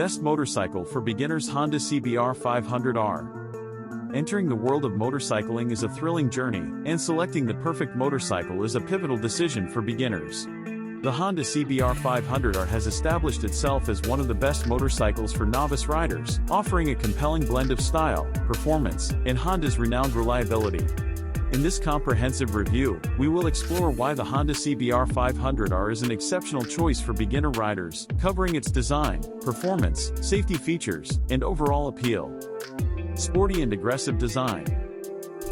best motorcycle for beginners. Honda CBR500R. Entering the world of motorcycling is a thrilling journey, and selecting the perfect motorcycle is a pivotal decision for beginners. The Honda CBR500R has established itself as one of the best motorcycles for novice riders, offering a compelling blend of style, performance, and Honda's renowned reliability. In this comprehensive review, we will explore why the Honda CBR500R is an exceptional choice for beginner riders, covering its design, performance, safety features, and overall appeal. Sporty and aggressive design.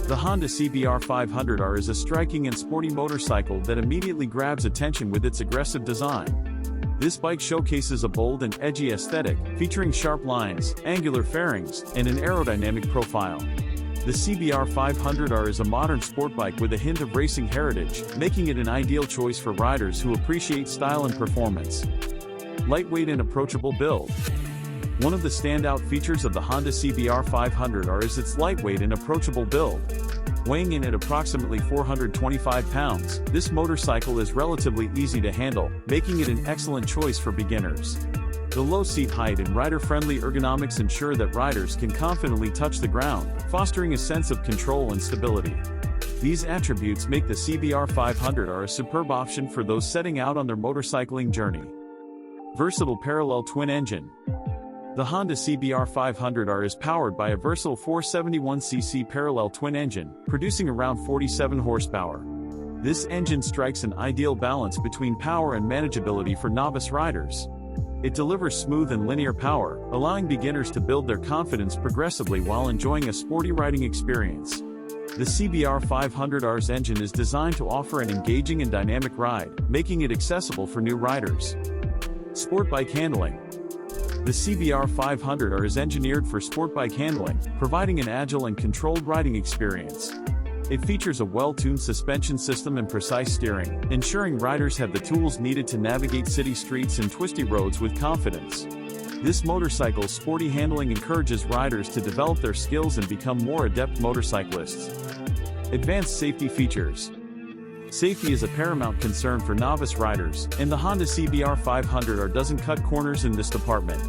The Honda CBR500R is a striking and sporty motorcycle that immediately grabs attention with its aggressive design. This bike showcases a bold and edgy aesthetic, featuring sharp lines, angular fairings, and an aerodynamic profile. The CBR500R is a modern sport bike with a hint of racing heritage, making it an ideal choice for riders who appreciate style and performance. Lightweight and approachable build. One of the standout features of the Honda CBR500R is its lightweight and approachable build. Weighing in at approximately 425 pounds, this motorcycle is relatively easy to handle, making it an excellent choice for beginners. The low seat height and rider-friendly ergonomics ensure that riders can confidently touch the ground, fostering a sense of control and stability. These attributes make the CBR500R a superb option for those setting out on their motorcycling journey. Versatile parallel twin engine. The Honda CBR500R is powered by a versatile 471cc parallel twin engine, producing around 47 horsepower. This engine strikes an ideal balance between power and manageability for novice riders. It delivers smooth and linear power, allowing beginners to build their confidence progressively while enjoying a sporty riding experience. The CBR500R's engine is designed to offer an engaging and dynamic ride, making it accessible for new riders. Sport bike handling. The CBR500R is engineered for sport bike handling, providing an agile and controlled riding experience. It features a well-tuned suspension system and precise steering, ensuring riders have the tools needed to navigate city streets and twisty roads with confidence. This motorcycle's sporty handling encourages riders to develop their skills and become more adept motorcyclists. Advanced safety features. Safety is a paramount concern for novice riders, and the Honda CBR500R doesn't cut corners in this department.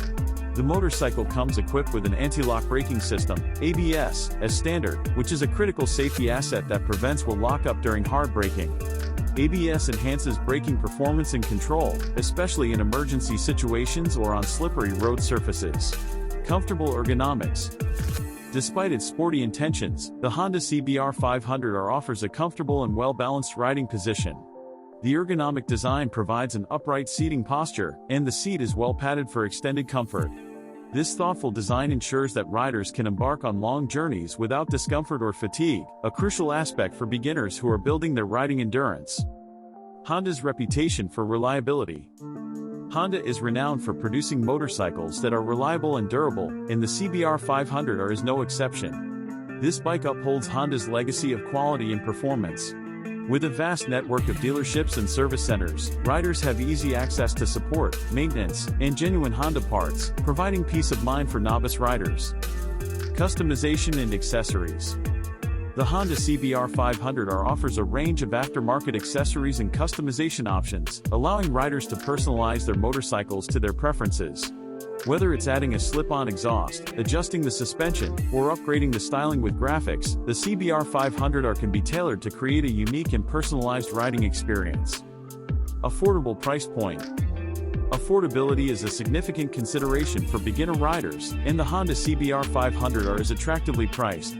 The motorcycle comes equipped with an anti-lock braking system, ABS, as standard, which is a critical safety asset that prevents will lock up during hard braking. ABS enhances braking performance and control, especially in emergency situations or on slippery road surfaces. Comfortable ergonomics. Despite its sporty intentions, the Honda CBR500R offers a comfortable and well-balanced riding position. The ergonomic design provides an upright seating posture, and the seat is well padded for extended comfort. This thoughtful design ensures that riders can embark on long journeys without discomfort or fatigue, a crucial aspect for beginners who are building their riding endurance. Honda's reputation for reliability. Honda is renowned for producing motorcycles that are reliable and durable, and the CBR500R is no exception. This bike upholds Honda's legacy of quality and performance. With a vast network of dealerships and service centers, riders have easy access to support, maintenance, and genuine Honda parts, providing peace of mind for novice riders. Customization and accessories. The Honda CBR500R offers a range of aftermarket accessories and customization options, allowing riders to personalize their motorcycles to their preferences. Whether it's adding a slip-on exhaust, adjusting the suspension, or upgrading the styling with graphics, the CBR500R can be tailored to create a unique and personalized riding experience. Affordable price point. Affordability is a significant consideration for beginner riders, and the Honda CBR500R is attractively priced.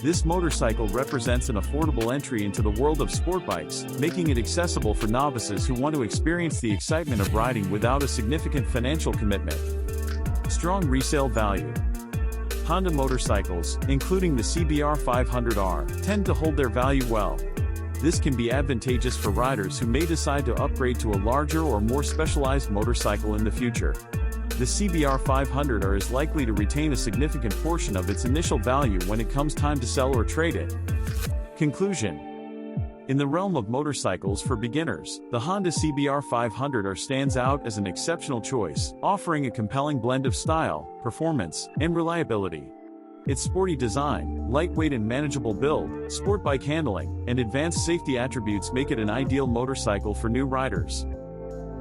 This motorcycle represents an affordable entry into the world of sport bikes, making it accessible for novices who want to experience the excitement of riding without a significant financial commitment. Strong resale value. Honda motorcycles, including the CBR500R, tend to hold their value well. This can be advantageous for riders who may decide to upgrade to a larger or more specialized motorcycle in the future. The CBR500R is likely to retain a significant portion of its initial value when it comes time to sell or trade it. Conclusion. In the realm of motorcycles for beginners, the Honda CBR500R stands out as an exceptional choice, offering a compelling blend of style, performance, and reliability. Its sporty design, lightweight and manageable build, sport bike handling, and advanced safety attributes make it an ideal motorcycle for new riders.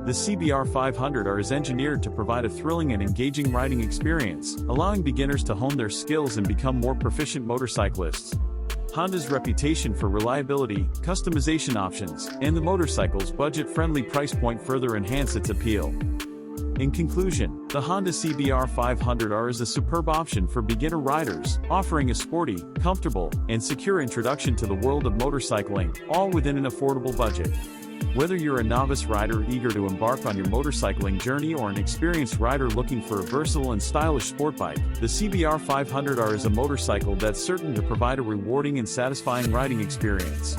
The CBR500R is engineered to provide a thrilling and engaging riding experience, allowing beginners to hone their skills and become more proficient motorcyclists. Honda's reputation for reliability, customization options, and the motorcycle's budget-friendly price point further enhance its appeal. In conclusion, the Honda CBR500R is a superb option for beginner riders, offering a sporty, comfortable, and secure introduction to the world of motorcycling, all within an affordable budget. Whether you're a novice rider eager to embark on your motorcycling journey or an experienced rider looking for a versatile and stylish sport bike, the CBR500R is a motorcycle that's certain to provide a rewarding and satisfying riding experience.